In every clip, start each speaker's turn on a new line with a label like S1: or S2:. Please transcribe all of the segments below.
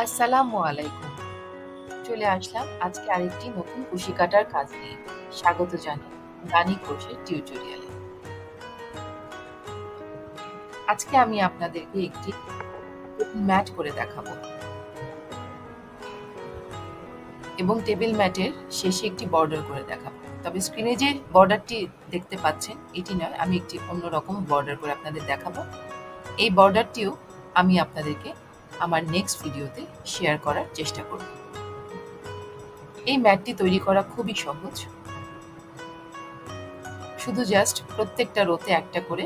S1: আসসালামু আলাইকুম। চলে আসলাম আজকে আরেকটি নতুন কুশি কাটার কাজ নিয়ে। স্বাগত জানাই গানি ক্রোশের টিউটোরিয়ালে। আজকে আমি আপনাদেরকে একটি টেবিল ম্যাট করে দেখাবো এবং টেবিল ম্যাটের শেষে একটি বর্ডার করে দেখাবো। তবে স্ক্রিনে যে বর্ডারটি দেখতে পাচ্ছেন এটি নয়, আমি একটি অন্যরকম বর্ডার করে আপনাদের দেখাবো। এই বর্ডারটিও আমি আপনাদেরকে আমার নেক্সট ভিডিওতে শেয়ার করার চেষ্টা করব। এই ম্যাটটি তৈরি করা খুবই সহজ। শুধু জাস্ট প্রত্যেকটা রোতে একটা করে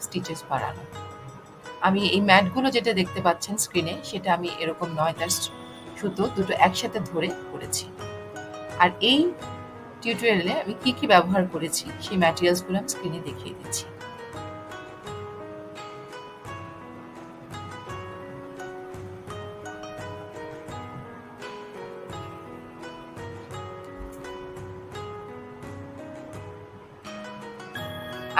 S1: স্টিচেস বাড়ানো। আমি এই ম্যাটগুলো যেটা দেখতে পাচ্ছেন স্ক্রিনে, সেটা আমি এরকম ৯টা সুতো দুটো একসাথে ধরে করেছি। আর এই টিউটোরিয়ালে আমি কি কি ব্যবহার করেছি সেই ম্যাটেরিয়ালসগুলো আমি স্ক্রিনে দেখিয়ে দিচ্ছি।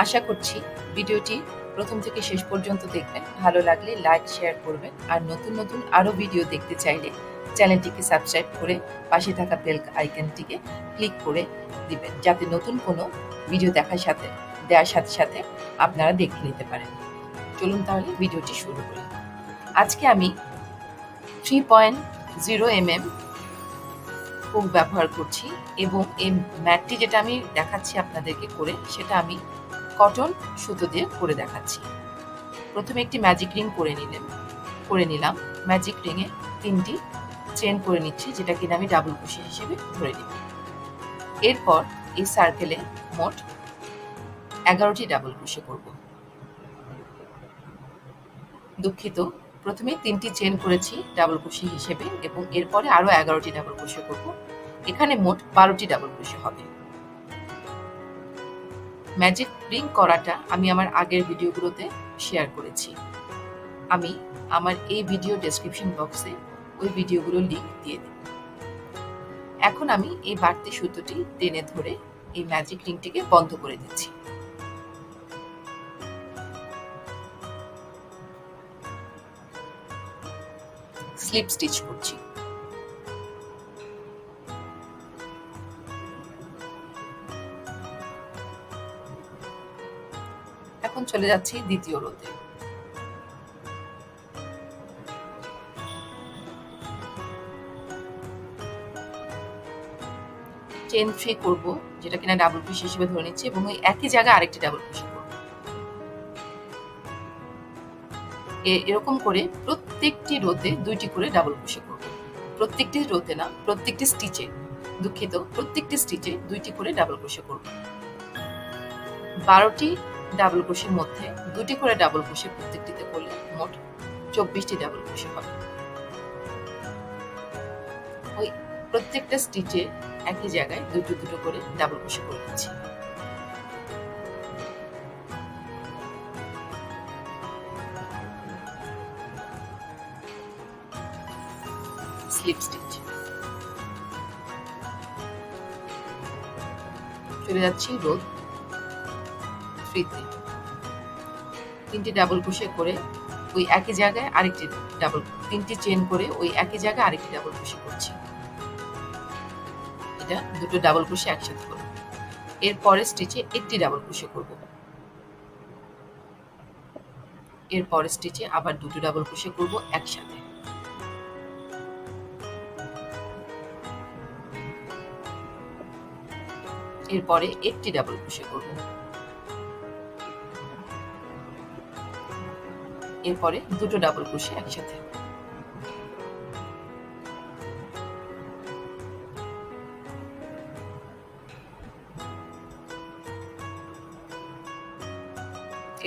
S1: আশা করছি ভিডিওটি প্রথম থেকে শেষ পর্যন্ত দেখবেন। ভালো লাগলে লাইক শেয়ার করবেন, আর নতুন নতুন আরও ভিডিও দেখতে চাইলে চ্যানেলটিকে সাবস্ক্রাইব করে পাশে থাকা বেল আইকনটিকে ক্লিক করে দিবেন, যাতে নতুন কোনো ভিডিও দেওয়ার সাথে সাথে আপনারা দেখে নিতে পারেন। চলুন তাহলে ভিডিওটি শুরু করি। আজকে আমি 3.0 mm হুক ব্যবহার করছি এবং এই ম্যাটটি যেটা আমি দেখাচ্ছি আপনাদেরকে করে, সেটা আমি কটন সুতো দিয়ে করে দেখাচ্ছি। প্রথমে একটি ম্যাজিক রিং করে নিলাম। ম্যাজিক রিংয়ে 3টি চেন করে নিচ্ছি, যেটা কিনা আমি ডাবল ক্রোশে হিসেবে ধরে নিব। এরপর এই সার্কেলে মোট 11টি ডাবল ক্রোশে করব। দুঃখিত, প্রথমে 3টি চেন করেছি ডাবল ক্রোশে হিসেবে এবং এরপরে আরো 11টি ডাবল ক্রোশে করব। এখানে মোট 12টি ডাবল ক্রোশে হবে। ম্যাজিক রিং করাটা আমি আমার আগের ভিডিওগুলোতে শেয়ার করেছি। আমি আমার এই ভিডিও ডেসক্রিপশন বক্সে ওই ভিডিওগুলোর লিংক দিয়ে দেব। এখন আমি এই বাড়তি সুতোটি টেনে ধরে এই ম্যাজিক রিংটিকে বন্ধ করে দিচ্ছি। স্লিপ স্টিচ করছি। এখন চলে যাচ্ছি দ্বিতীয় রোতে। চেন 3 করব, যেটা কিনা ডাবল ক্রোশে হিসেবে ধরে নিচ্ছি এবং ওই একই জায়গায় আরেকটি ডাবল ক্রোশে করব। এরকম করে প্রত্যেকটি রোতে 2টি করে ডাবল ক্রোশে করব। প্রত্যেকটি রোতে না, প্রত্যেকটি স্টিচে, দুঃখিত, প্রত্যেকটি স্টিচে 2টি করে ডাবল ক্রোশে করব। 12টি ডাবল ক্রোশের মধ্যে 2টি করে ডাবল ক্রোশে প্রত্যেকটিতে করলে মোট 24টি ডাবল ক্রোশে হবে। ওই প্রত্যেকটা স্টিচে একই জায়গায় দুটো দুটো করে ডাবল ক্রোশে করে দিচ্ছি। Slip stitch. চলে যাচ্ছি রো 3তে। 3টি ডাবল ক্রোশে করে ওই একই জায়গায় আরেকটি 3টি চেন করে ওই একই জায়গায় আরেকটি ডাবল ক্রোশে করছি। এটা দুটো ডাবল ক্রোশে একসাথে করব। এর পরের স্টিচে একটি ডাবল ক্রোশে করব। এর পরের স্টিচে আবার দুটো ডাবল ক্রোশে করব একসাথে। এরপরে একটি ডাবল ক্রোশে করব। এরপরে দুটো ডাবল ক্রোশে একসাথে।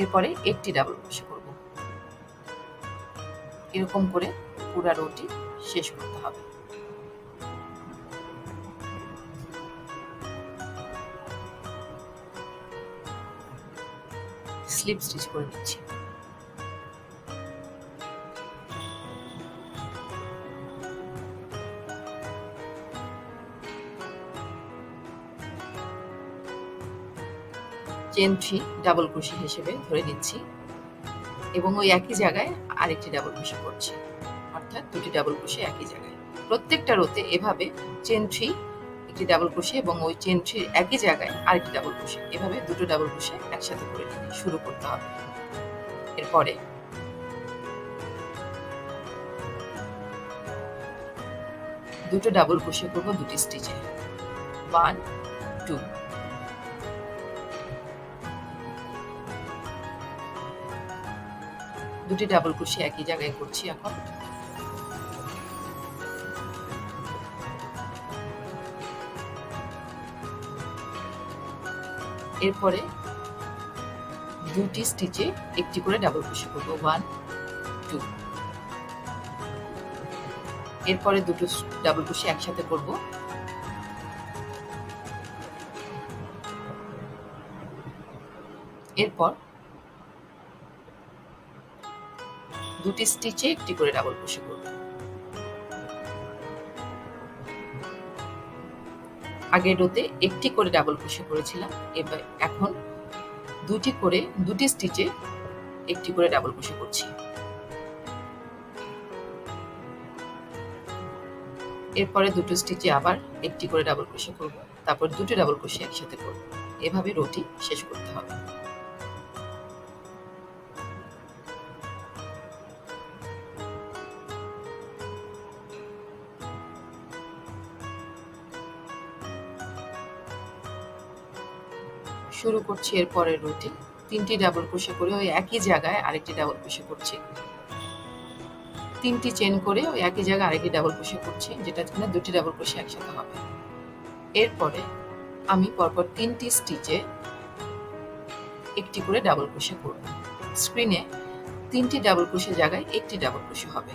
S1: এরপরে একটি ডাবল ক্রোশে করব। এরকম করে পুরো রোটি শেষ করতে হবে। স্লিপ স্টিচ করে নিচ্ছি। চেন 3 ডাবল ক্রোশে হিসেবে ধরে নিচ্ছি এবং ওই একই জায়গায় আরেকটি ডাবল ক্রোশে করছি, অর্থাৎ দুটি ডাবল ক্রোশে একই জায়গায়। প্রত্যেকটা রোতে এভাবে চেন 3 একটি ডাবল ক্রোশে এবং ওই চেন 3 একই জায়গায় আরেকটি ডাবল ক্রোশে, এভাবে দুটো ডাবল ক্রোশে একসাথে করে নিয়ে শুরু করতে হবে। এরপরে দুটো ডাবল ক্রোশে করব দুটি স্টিচে, 1 2। দুটি ডাবল ক্রোশে একই জায়গায় করছি এখন। এরপরে দুটি স্টিচে একটি করে ডাবল ক্রোশে করব, 1 2। এরপরে দুটো ডাবল ক্রোশে একসাথে করব, এরপর দুটি স্টিচে একটি করে ডাবল ক্রোশে করব। আগের রোতে একটি করে ডাবল ক্রোশে করেছিলাম, এবার এখন দুটি স্টিচে একটি করে ডাবল ক্রোশে করছি। এরপরে দুটো স্টিচে আবার একটি করে ডাবল ক্রোশে করব, তারপর দুটো ডাবল ক্রোশে একসাথে করব। এভাবে রোটি শেষ করতে হবে। শুরু করছি এরপরের রোটি, তিনটি ডাবল ক্রোশে করে ওই একই জায়গায় আরেকটি ডাবল ক্রোশে করছি, তিনটি চেন করে ওই একই জায়গায় আরেকটি ডাবল ক্রোশে করছি, যেটা কিনা দুটি ডাবল ক্রোশে একসাথে হবে। এরপরে আমি পরপর তিনটি স্টিচে একটি করে ডাবল ক্রোশে করব। স্ক্রিনে তিনটি ডাবল ক্রোশে জায়গায় একটি ডাবল ক্রোশে হবে।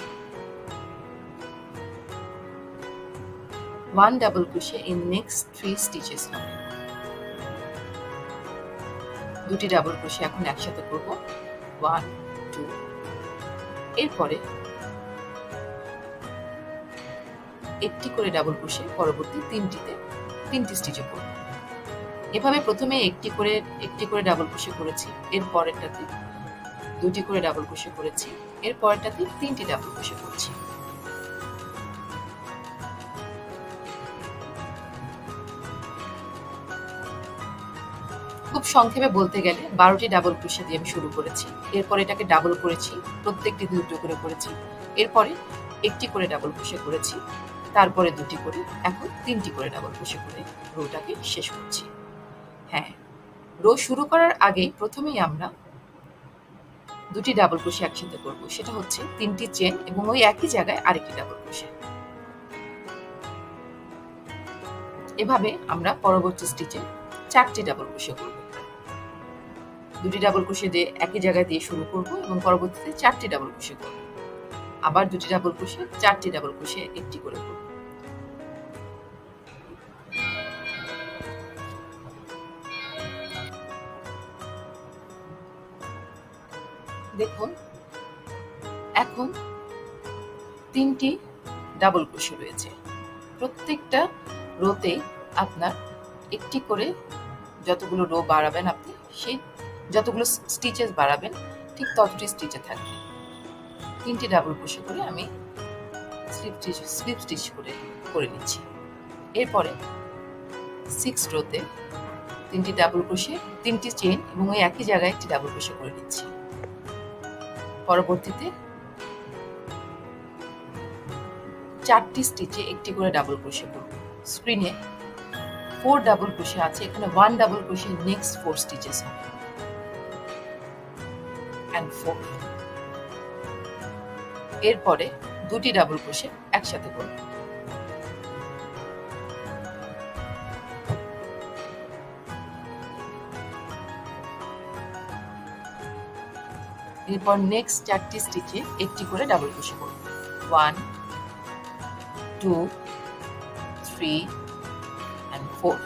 S1: 1 double crochet in next 3 stitches হবে। দুটি ডাবল ক্রোশে এখন একসাথে করব, 1 2। এরপরে একটি করে ডাবল ক্রোশে পরবর্তী তিনটি স্টিচে করব। এভাবে প্রথমে একটি করে ডাবল ক্রোশে করেছি, এর পরেরটাতে দুটি করে ডাবল ক্রোশে করেছি, এর পরেরটাতে তিনটি ডাবল ক্রোশে করছি। খুব সংক্ষেপে বলতে গেলে 12টি ডাবল ক্রোশে দিয়ে আমি শুরু করেছি, এরপর এটাকে ডাবল করেছি, প্রত্যেকটি দুটো করে করেছি, এরপরে একটি করে ডাবল ক্রোশে করেছি, তারপরে দুটি করে, এখন তিনটি করে ডাবল ক্রোশে করে রোটাকে শেষ করছি। হ্যাঁ, রো শুরু করার আগেই প্রথমেই আমরা দুটি ডাবল ক্রোশে একসাথে করব, সেটা হচ্ছে তিনটি চেন এবং ওই একই জায়গায় আরেকটি ডাবল ক্রোশে। এভাবে আমরা পরবর্তী স্টিচে 4টি ডাবল ক্রোশে করব। দুটি ডাবল ক্রোশে দিয়ে একই জায়গায় দিয়ে শুরু করব এবং পরবর্তীতে 4টি ডাবল ক্রোশে করব। আবার দুটি ডাবল ক্রোশে, 4টি ডাবল ক্রোশে একটি করে করব। দেখুন, এখন 3টি ডাবল ক্রোশে রয়েছে। প্রত্যেকটা রোতে আপনার একটি করে, যতগুলো রো বাড়াবেন আপনি, সেই যতগুলো স্টিচেস বাড়াবেন ঠিক ততটি স্টিচে থাকবে। 3টি ডাবল ক্রোশে করে আমি স্লিপ স্টিচ করে নিচ্ছি। এরপরে 6 রোতে 3টি ডাবল ক্রোশে, 3টি চেন এবং ওই একই জায়গায় একটি ডাবল ক্রোশে করে নিচ্ছি। পরবর্তীতে 4টি স্টিচে একটি করে ডাবল ক্রোশে করব। স্ক্রিনে 4 ডাবল ক্রোশে আছে, এখানে 1 ডাবল ক্রোশে নেক্সট 4 স্টিচেস হবে, and 4। এরপরে দুটি ডাবল ক্রোশে একসাথে করব। এরপর নেক্সট 4টি স্টিচে একটি করে ডাবল ক্রোশে করব, 1 2 3 and 4।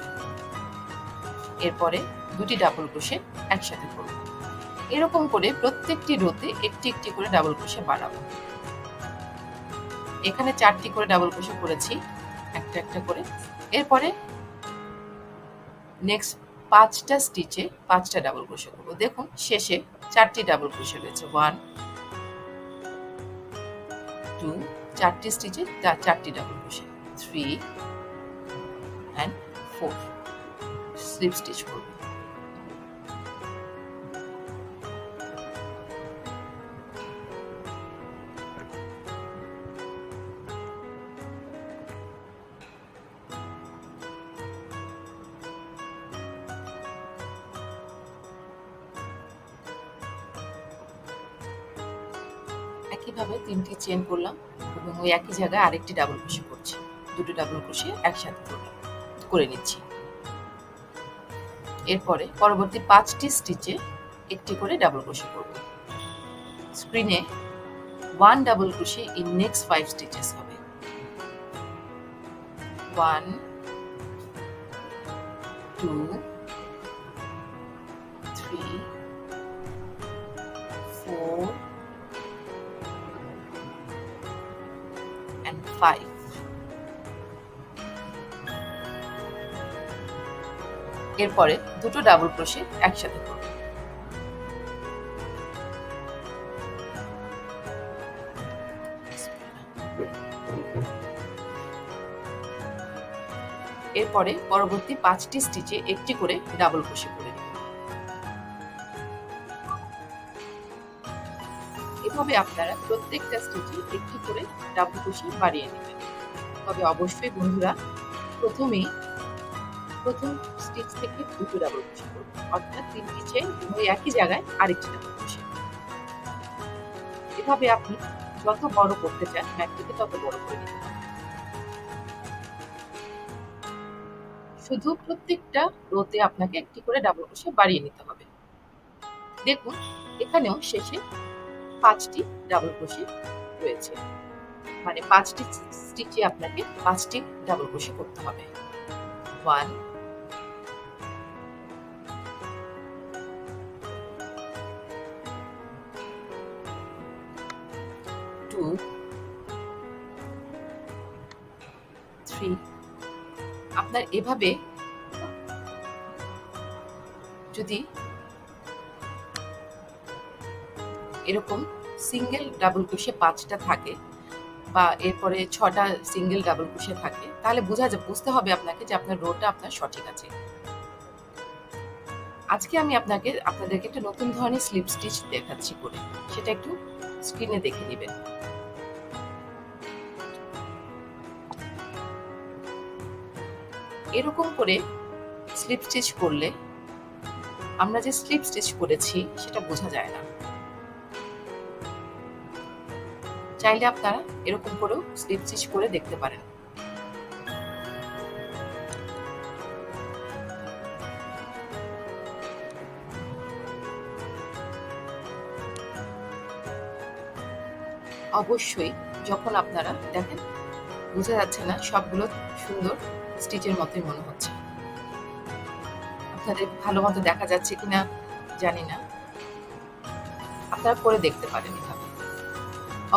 S1: এরপরে দুটি ডাবল ক্রোশে একসাথে করব। এরকম করে প্রত্যেকটি রোতে একটি একটি করে ডাবল ক্রোশে বাড়াবো। এখানে 4টি করে ডাবল ক্রোশে করেছি, একটা একটা করে। এরপরে নেক্সট 5টা স্টিচে 5টা ডাবল ক্রোশে করব। দেখুন, শেষে 4টি ডাবল ক্রোশে রয়েছে, 1 2 4টি স্টিচে 4টি double crochet, 3 and 4 slip stitch করব। একইভাবে 3টি চেন করলাম এবং ওই একই জায়গায় আরেকটি ডাবল ক্রোশে করছি। দুটো ডাবল ক্রোশে একসাথে করে নিচ্ছি। এরপরে পরবর্তী 5টি স্টিচে একটি করে ডাবল ক্রোশে করব। স্ক্রিনে 1 double crochet in next 5 stitches হবে। 1 2 3 4 and 5। এরপরে দুটো ডাবল ক্রোশে একসাথে করব। এরপরে পরবর্তী 5টি স্টিচে একটি করে ডাবল ক্রোশে করে নেব। এভাবে আপনারা প্রত্যেকটা স্টিচে একটি করে ডাবল ক্রোশে বাড়িয়ে নেবেন। তবে অবশ্যই বন্ধুরা প্রথম স্টিচ থেকে দুটো ডাবল ক্রোশে করব, অর্থাৎ 3টি চেইন ওই একই জায়গায় আরেকটি ডাবল ক্রোশে। এভাবে আপনি যত বড় করতে চান ম্যাটটিকে তত বড় করে নিতে পারেন। শুধু প্রত্যেকটা রোতে আপনাকে একটি করে ডাবল ক্রোশে বাড়িয়ে নিতে হবে। দেখুন এখানেও শেষে 5টি ডাবল ক্রোশে রয়েছে, মানে 5টি স্টিচে আপনাকে 5টি ডাবল ক্রোশে করতে হবে। 1 2 3। আপনার এভাবে যদি এরকম সিঙ্গেল ডাবল ক্রোশে 5টা থাকে বা এরপরে 6টা সিঙ্গেল ডাবল ক্রোশে থাকে, তাহলে বুঝতে হবে আপনাকে যে আপনার রোটা আপনার সঠিক আছে। আজকে আমি আপনাদেরকে একটা নতুন ধরনের স্লিপ স্টিচ দেখাচ্ছি করে, সেটা একটু স্ক্রিনে দেখে নেবেন। এরকম করে স্লিপ স্টিচ করলে আমরা যে স্লিপ স্টিচ করেছি সেটা বোঝা যায় না। চাইলে আপনারা এরকম করেও স্লিপ স্টিচ করে দেখতে পারেন। অবশ্যই যখন আপনারা দেখেন বোঝা যাচ্ছে না, সবগুলো সুন্দর স্টিচের মতোই মনে হচ্ছে। আপনাদের ভালো মতো দেখা যাচ্ছে কিনা জানি না, আপনারা করে দেখতে পারেন এভাবে।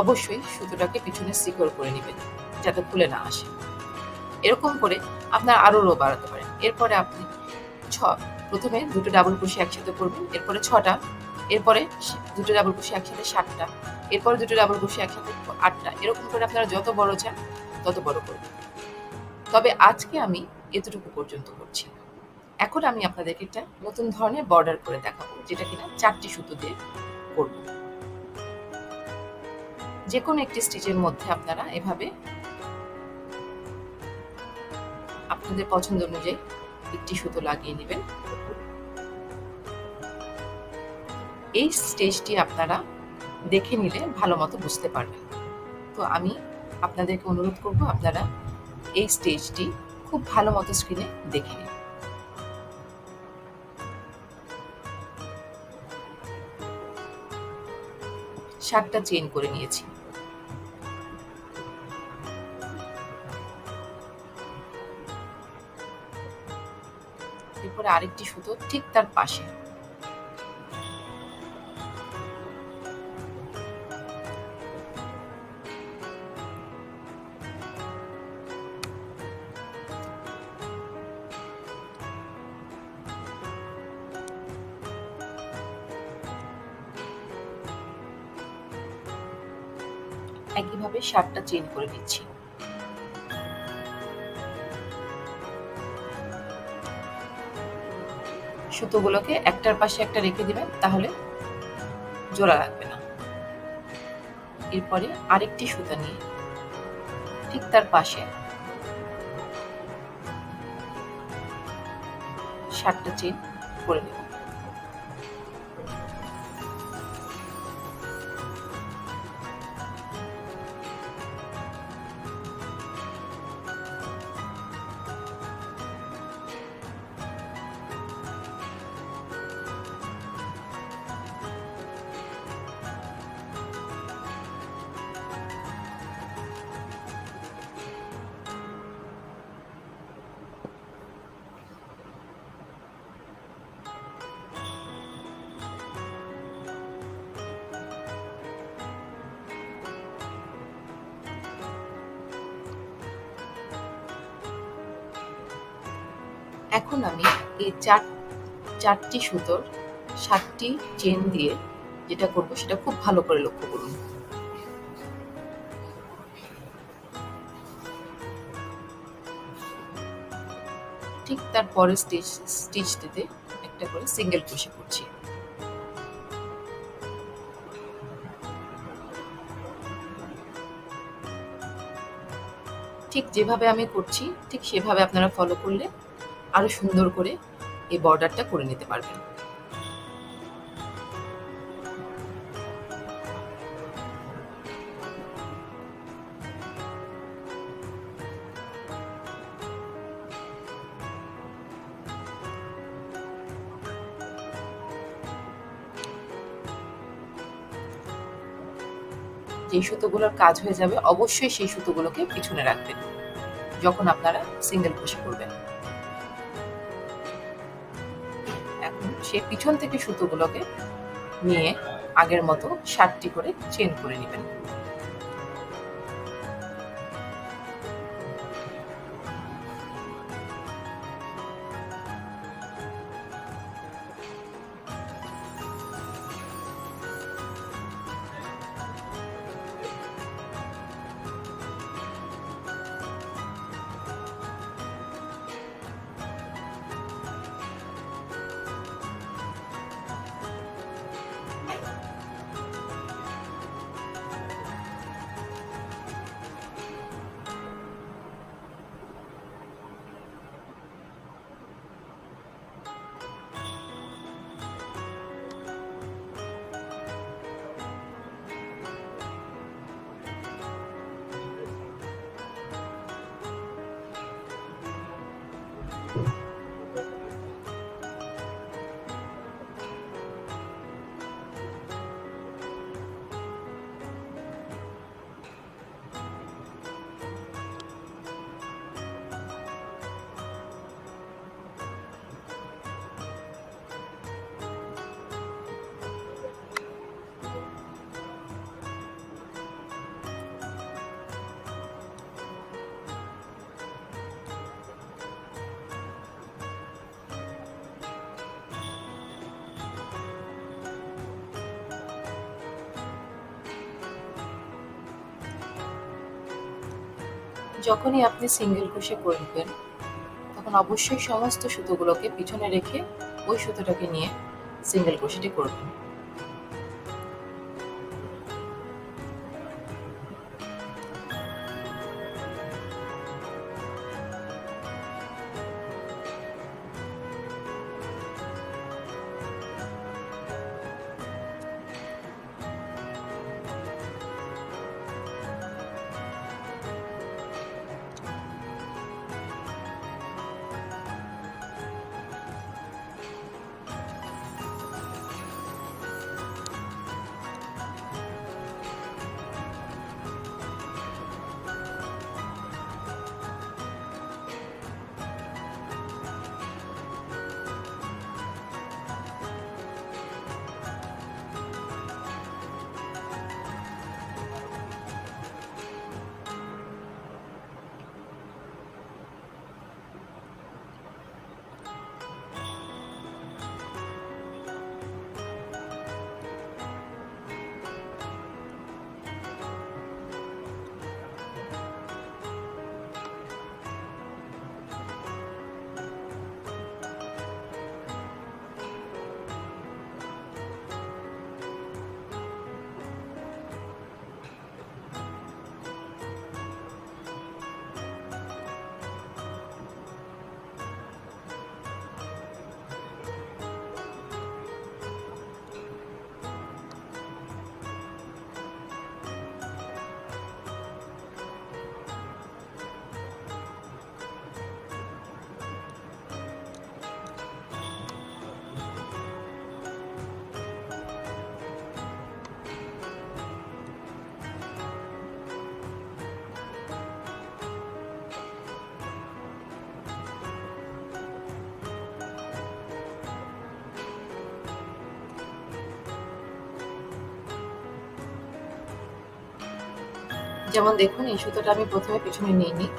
S1: অবশ্যই সুতোটাকে পিছনে সিকিউর করে নেবেন যাতে খুলে না আসে। এরকম করে আপনার আরো রো বাড়াতে পারেন। এরপরে আপনি প্রথমে দুটো ডাবল ক্রোশে একসাথে করবেন, এরপরে 6টা, এরপরে দুটো ডাবল ক্রোশে একসাথে 7টা, এরপরে দুটো ডাবল ক্রোশে একসাথে 8টা। এরকম করে আপনারা যত বড় চান তত বড় করবেন। তবে আজকে আমি এতটুকু পর্যন্ত করছি। এখন আমি আপনাদেরকে একটা নতুন ধরনের বর্ডার করে দেখাবো, যেটা কিনা 4টি সুতো দিয়ে করব। যে কোনো একটি স্টিচের মধ্যে আপনারা এভাবে আপনাদের পছন্দ অনুযায়ী একটি সুতো লাগিয়ে নেবেন। এই স্টেজটি আপনারা দেখে নিলে ভালো মতো বুঝতে পারবেন। তো আমি আপনাদেরকে অনুরোধ করব আপনারা এই স্টেজটি খুব ভালো মতো স্ক্রিনে দেখে নিন। সাতটা চেইন করে নিয়েছি। এরপরে আরেকটি সুতো ঠিক তার পাশে। একইভাবে 7টা চেইন করে দিচ্ছি। সুতোগুলোকে একটার পাশে একটা রেখে দিবেন, তাহলে জোড়া লাগবে না। এরপরে আরেকটি সুতা নিয়ে ঠিক তার পাশে 7টা চেইন করে নেব। এখন আমি এই চারটি সুতোর 7টি চেন দিয়ে যেটা করব সেটা খুব ভালো করে লক্ষ্য করুন। ঠিক তার পরের স্টিচটিতে একটা করে সিঙ্গেল ক্রোশে করছি। ঠিক যেভাবে আমি করছি ঠিক সেভাবে আপনারা ফলো করলে আরো সুন্দর করে এই বর্ডারটা করে নিতে পারবেন। যে সুতোগুলোর কাজ হয়ে যাবে অবশ্যই সেই সুতোগুলোকে পিছনে রাখবেন যখন আপনারা সিঙ্গেল ক্রোশে করবেন। এখন সেই পিছন থেকে সুতোগুলোকে নিয়ে আগের মতো 7টি করে চেইন করে নেবেন। যখনই আপনি সিঙ্গেল ক্রোশে করবেন তখন অবশ্যই সমস্ত সুতোগুলোকে পিছনে রেখে ওই সুতোটাকে নিয়ে সিঙ্গেল ক্রোশেটি করবেন। যেমন দেখুন এই সুতোটা আমি প্রথমে পিছনে নিয়ে নিই,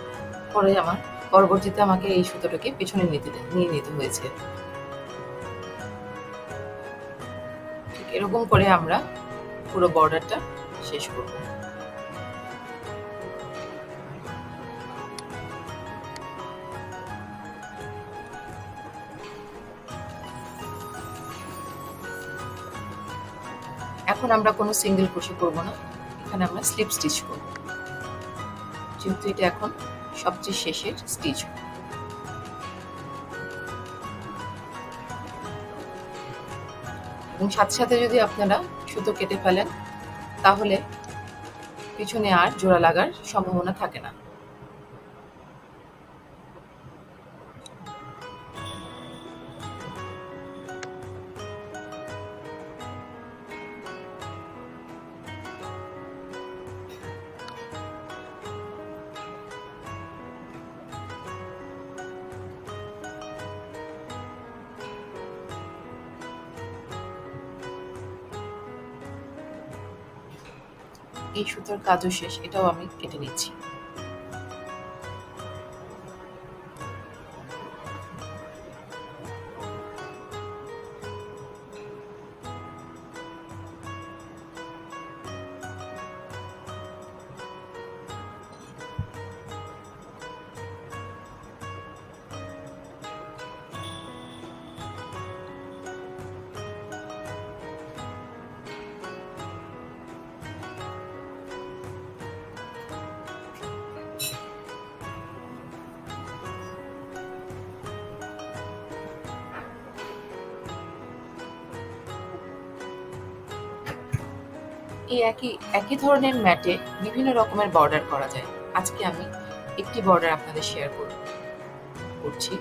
S1: পরে আমার পরবর্তীতে আমাকে এই সুতোটাকে পিছনে নিয়ে নিতে হয়েছে। ঠিক এরকম করে আমরা পুরো বর্ডারটা শেষ করব। এখন আমরা কোনো সিঙ্গেল ক্রোশে করব না, এখানে আমরা স্লিপ স্টিচ করব, যেহেতু এটা এখন সবচেয়ে শেষের স্টিচ। এবং সাথে সাথে যদি আপনারা সুতো কেটে ফেলেন তাহলে পিছনে আর জোড়া লাগার সম্ভাবনা থাকে না। এই সুতোর কাজও শেষ, এটাও আমি কেটে নিচ্ছি। এই একই ধরনের ম্যাটে বিভিন্ন রকমের বর্ডার করা যায়। আজকে আমি একটি বর্ডার আপনাদের শেয়ার করছি,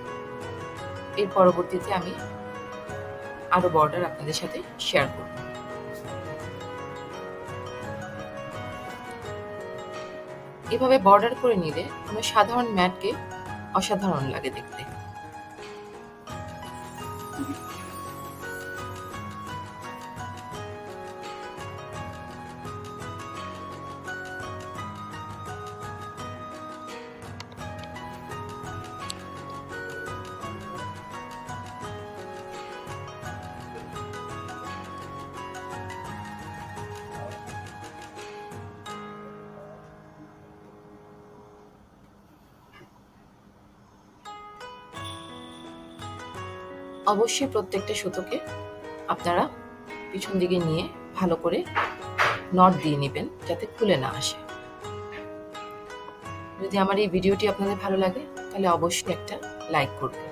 S1: এর পরবর্তীতে আমি আরো বর্ডার আপনাদের সাথে শেয়ার করব। এভাবে বর্ডার করে নিলে কোনো সাধারণ ম্যাটকে অসাধারণ লাগে দেখতে। অবশ্যই প্রত্যেকটা সুতোকে আপনারা পিছন দিকে নিয়ে ভালো করে নট দিয়ে নেবেন যাতে খুলে না আসে। যদি আমার এই ভিডিওটি আপনাদের ভালো লাগে তাহলে অবশ্যই একটা লাইক করবেন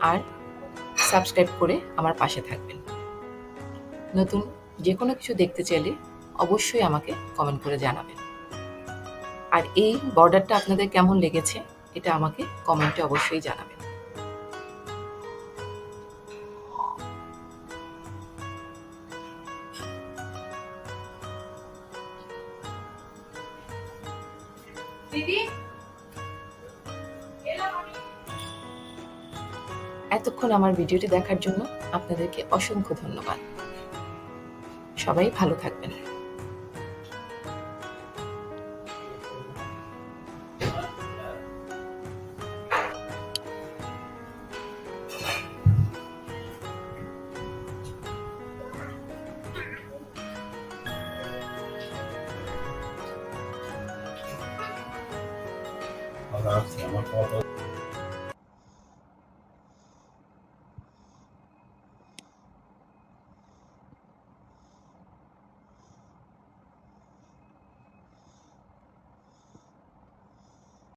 S1: আর সাবস্ক্রাইব করে আমার পাশে থাকবেন। নতুন যে কোনো কিছু দেখতে চাইলে অবশ্যই আমাকে কমেন্ট করে জানাবেন। আর এই বর্ডারটা আপনাদের কেমন লেগেছে এটা আমাকে কমেন্টে অবশ্যই জানাবেন। এতক্ষণ আমার ভিডিওটি দেখার জন্য আপনাদেরকে অসংখ্য ধন্যবাদ। সবাই ভালো থাকবেন।
S2: আমার